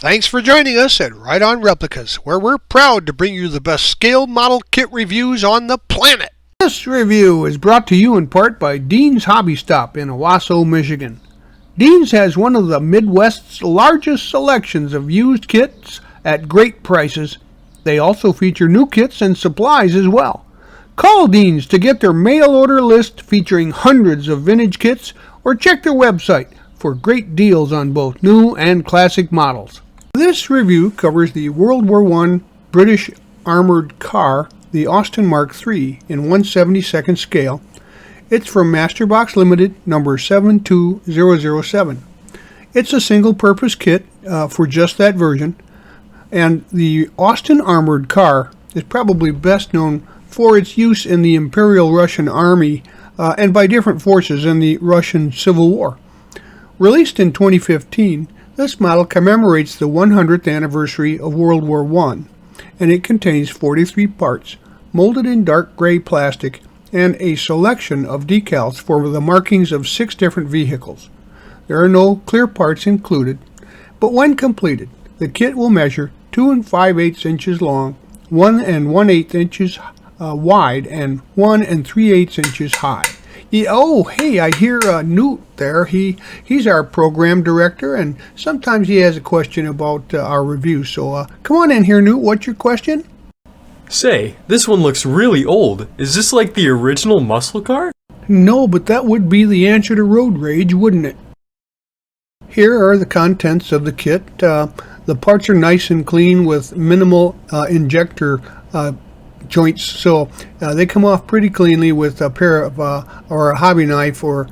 Thanks for joining us at Right On Replicas, where we're proud to bring you the best scale model kit reviews on the planet. This review is brought to you in part by Dean's Hobby Stop in Owasso, Michigan. Dean's has one of the Midwest's largest selections of used kits at great prices. They also feature new kits and supplies as well. Call Dean's to get their mail order list featuring hundreds of vintage kits, or check their website for great deals on both new and classic models. This review covers the World War I British armored car, the Austin Mark III, in 1/72nd scale. It's from Masterbox Limited, number 72007. It's a single-purpose kit for just that version, and the Austin armored car is probably best known for its use in the Imperial Russian Army and by different forces in the Russian Civil War. Released in 2015, this model commemorates the 100th anniversary of World War I, and it contains 43 parts, molded in dark gray plastic, and a selection of decals for the markings of 6 different vehicles. There are no clear parts included, but when completed, the kit will measure 2 5/8 inches long, 1 1/8 inches wide, and 1 3/8 inches high. Hey, I hear Newt there. He's our program director, and sometimes he has a question about our review. So come on in here, Newt. What's your question? Say, this one looks really old. Is this like the original muscle car? No, but that would be the answer to road rage, wouldn't it? Here are the contents of the kit. The parts are nice and clean with minimal injector joints, so they come off pretty cleanly with a pair of or a hobby knife, or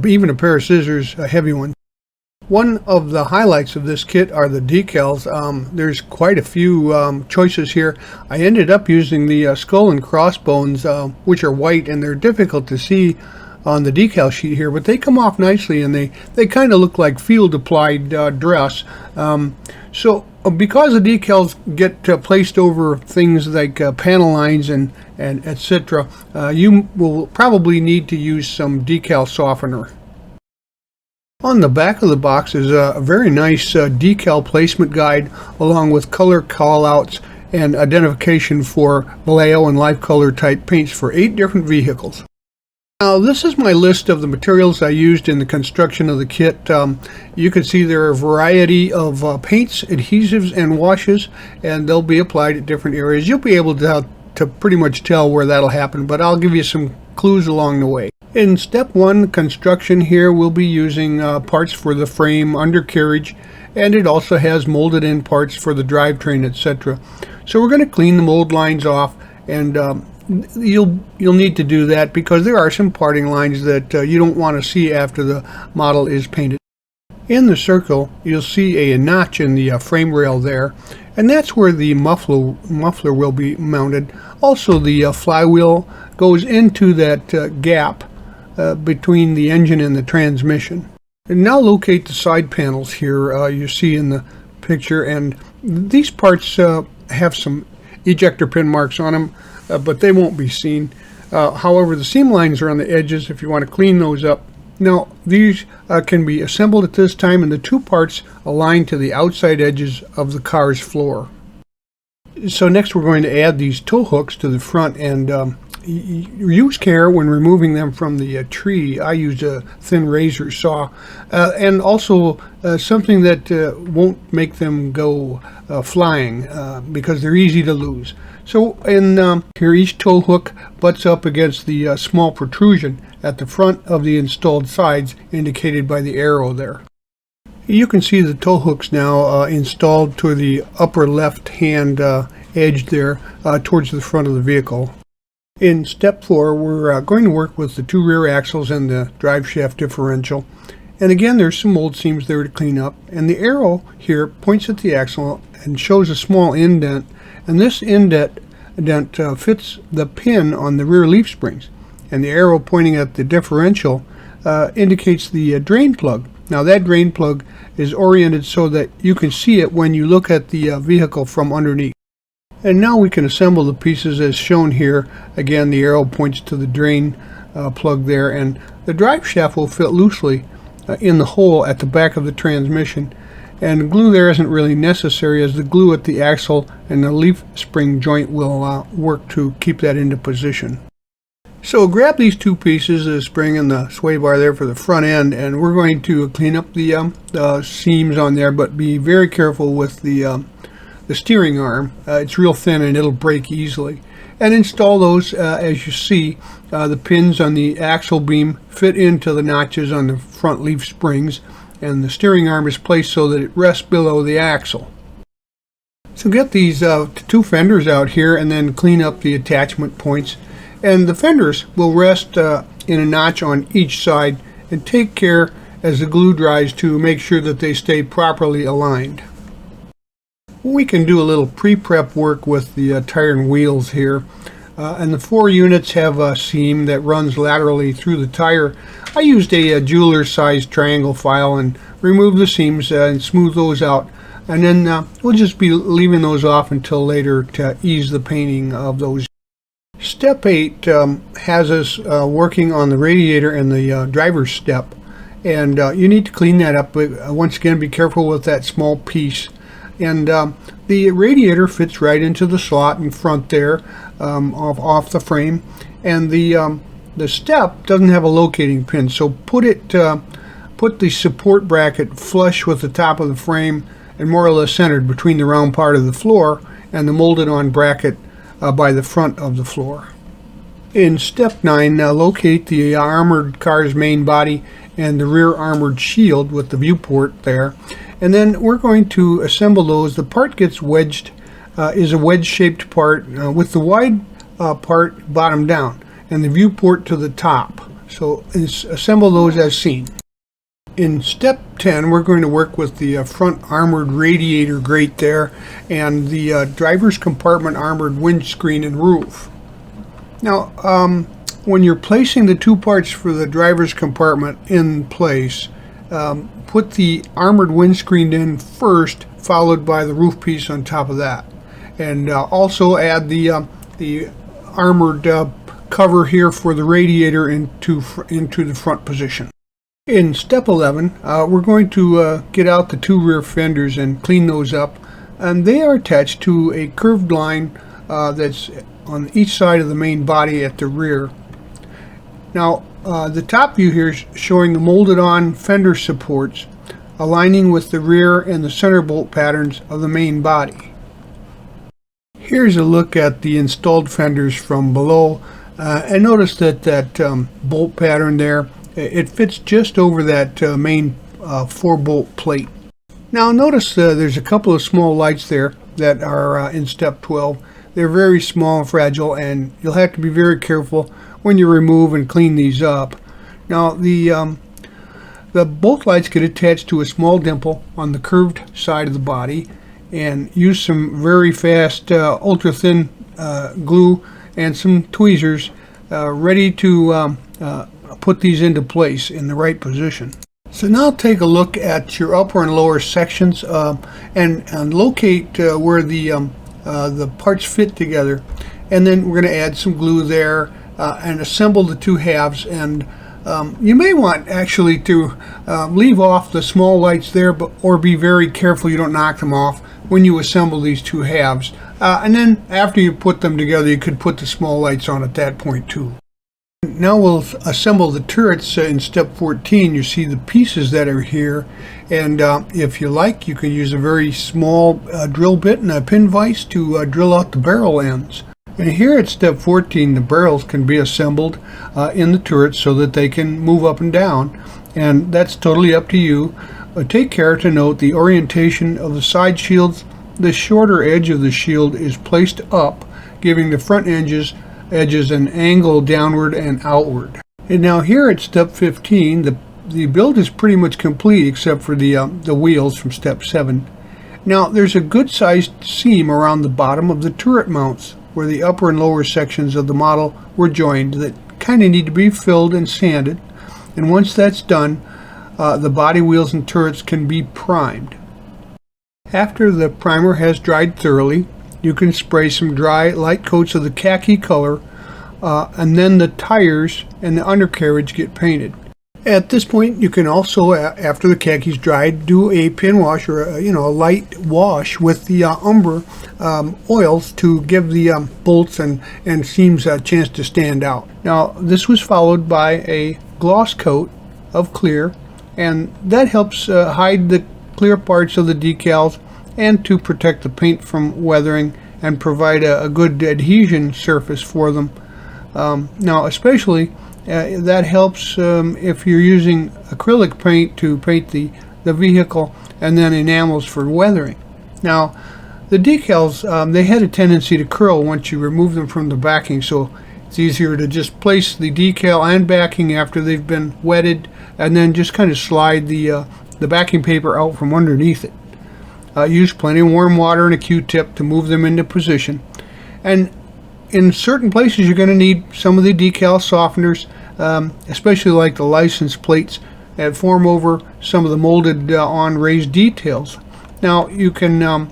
even a pair of scissors, a heavy one. One of the highlights of this kit are the decals. There's quite a few choices here. I ended up using the skull and crossbones, which are white, and they're difficult to see on the decal sheet here, but they come off nicely, and they kind of look like field applied dress. So because the decals get placed over things like panel lines and etc., you will probably need to use some decal softener. On the back of the box is a very nice decal placement guide, along with color callouts and identification for Vallejo and life color type paints for 8 different vehicles. Now, this is my list of the materials I used in the construction of the kit. You can see there are a variety of paints, adhesives, and washes, and they'll be applied at different areas. You'll be able to pretty much tell where that'll happen, but I'll give you some clues along the way. In step 1 construction here, we'll be using parts for the frame, undercarriage, and it also has molded in parts for the drivetrain, etc. So we're going to clean the mold lines off, and you'll need to do that because there are some parting lines that you don't want to see after the model is painted. In the circle, you'll see a notch in the frame rail there, and that's where the muffler will be mounted. Also, the flywheel goes into that gap between the engine and the transmission. And now locate the side panels here you see in the picture, and these parts have some ejector pin marks on them, but they won't be seen. However, the seam lines are on the edges if you want to clean those up. Now, these can be assembled at this time, and the 2 parts align to the outside edges of the car's floor. So next we're going to add these tow hooks to the front, and use care when removing them from the tree. I used a thin razor saw, and also something that won't make them go flying because they're easy to lose. So here, each tow hook butts up against the small protrusion at the front of the installed sides, indicated by the arrow there. You can see the tow hooks now installed to the upper left hand edge there towards the front of the vehicle. In step 4, we're going to work with the 2 rear axles and the drive shaft differential. And again, there's some mold seams there to clean up. And the arrow here points at the axle and shows a small indent. And this indent fits the pin on the rear leaf springs. And the arrow pointing at the differential indicates the drain plug. Now, that drain plug is oriented so that you can see it when you look at the vehicle from underneath. And now we can assemble the pieces as shown here. Again, the arrow points to the drain plug there, and the drive shaft will fit loosely in the hole at the back of the transmission. And glue there isn't really necessary, as the glue at the axle and the leaf spring joint will work to keep that into position. So grab these two pieces, the spring and the sway bar there for the front end, and we're going to clean up the seams on there, but be very careful with the steering arm. It's real thin and it'll break easily. And install those as you see. The pins on the axle beam fit into the notches on the front leaf springs, and the steering arm is placed so that it rests below the axle. So get these two fenders out here and then clean up the attachment points. And the fenders will rest in a notch on each side, and take care as the glue dries to make sure that they stay properly aligned. We can do a little pre-prep work with the tire and wheels here. And the 4 units have a seam that runs laterally through the tire. I used a jeweler sized triangle file and removed the seams and smoothed those out. And then we'll just be leaving those off until later to ease the painting of those. Step 8 has us working on the radiator and the driver's step. And you need to clean that up, but once again be careful with that small piece. And the radiator fits right into the slot in front there, off the frame, and the step doesn't have a locating pin, so put the support bracket flush with the top of the frame and more or less centered between the round part of the floor and the molded on bracket by the front of the floor. In step 9, locate the armored car's main body and the rear armored shield with the viewport there. And then we're going to assemble those. The part gets wedged, is a wedge-shaped part with the wide part bottom down and the viewport to the top. So assemble those as seen. In step 10, we're going to work with the front armored radiator grate there and the driver's compartment armored windscreen and roof. Now, when you're placing the two parts for the driver's compartment in place, put the armored windscreen in first, followed by the roof piece on top of that. And also add the armored cover here for the radiator into the front position. In step 11, we're going to get out the two rear fenders and clean those up. And they are attached to a curved line that's on each side of the main body at the rear. Now, the top view here is showing the molded on fender supports aligning with the rear and the center bolt patterns of the main body. Here's a look at the installed fenders from below, and notice that bolt pattern there, it fits just over that main 4-bolt plate. Now notice there's a couple of small lights there that are in step 12. They're very small and fragile, and you'll have to be very careful when you remove and clean these up. Now the bolt lights get attached to a small dimple on the curved side of the body, and use some very fast ultra thin glue and some tweezers ready to put these into place in the right position. So now take a look at your upper and lower sections and locate where the parts fit together, and then we're going to add some glue there and assemble the two halves. And you may want actually to leave off the small lights there, or be very careful you don't knock them off when you assemble these two halves. And then after you put them together, you could put the small lights on at that point too. Now we'll assemble the turrets in step 14. You see the pieces that are here, and if you like, you can use a very small drill bit and a pin vise to drill out the barrel ends. And here at step 14, the barrels can be assembled in the turret so that they can move up and down, and that's totally up to you. Take care to note the orientation of the side shields. The shorter edge of the shield is placed up, giving the front edges an angle downward and outward. And now here at step 15, the build is pretty much complete except for the wheels from step 7. Now there's a good sized seam around the bottom of the turret mounts where the upper and lower sections of the model were joined that kind of need to be filled and sanded. And once that's done, the body, wheels, and turrets can be primed. After the primer has dried thoroughly, you can spray some dry light coats of the khaki color, and then the tires and the undercarriage get painted. At this point, you can also, after the khaki's dried, do a pin wash or a light wash with the Umber oils to give the bolts and seams a chance to stand out. Now, this was followed by a gloss coat of clear, and that helps hide the clear parts of the decals and to protect the paint from weathering and provide a good adhesion surface for them. Now, especially that helps if you're using acrylic paint to paint the vehicle and then enamels for weathering. Now, the decals, they had a tendency to curl once you remove them from the backing, so it's easier to just place the decal and backing after they've been wetted and then just kind of slide the backing paper out from underneath it. Use plenty of warm water and a Q-tip to move them into position. And in certain places you're going to need some of the decal softeners, especially like the license plates that form over some of the molded on raised details. Now you can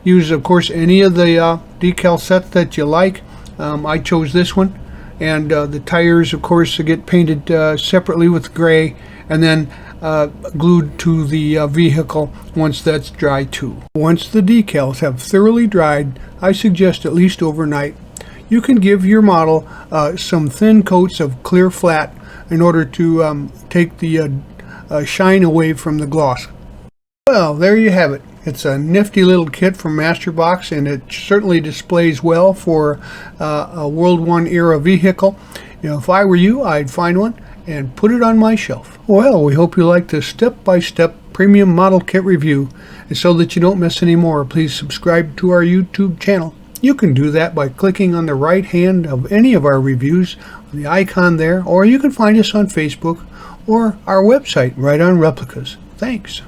use, of course, any of the decal sets that you like. I chose this one, and the tires, of course, get painted separately with gray and then glued to the vehicle once that's dry too. Once the decals have thoroughly dried, I suggest at least overnight, you can give your model some thin coats of clear flat in order to take the shine away from the gloss. Well, there you have it. It's a nifty little kit from Masterbox, and it certainly displays well for a World War I era vehicle. If I were you, I'd find one and put it on my shelf. Well, we hope you like this step-by-step premium model kit review, and so that you don't miss any more, please subscribe to our YouTube channel. You can do that by clicking on the right hand of any of our reviews, the icon there, or you can find us on Facebook or our website, Right On Replicas. Thanks.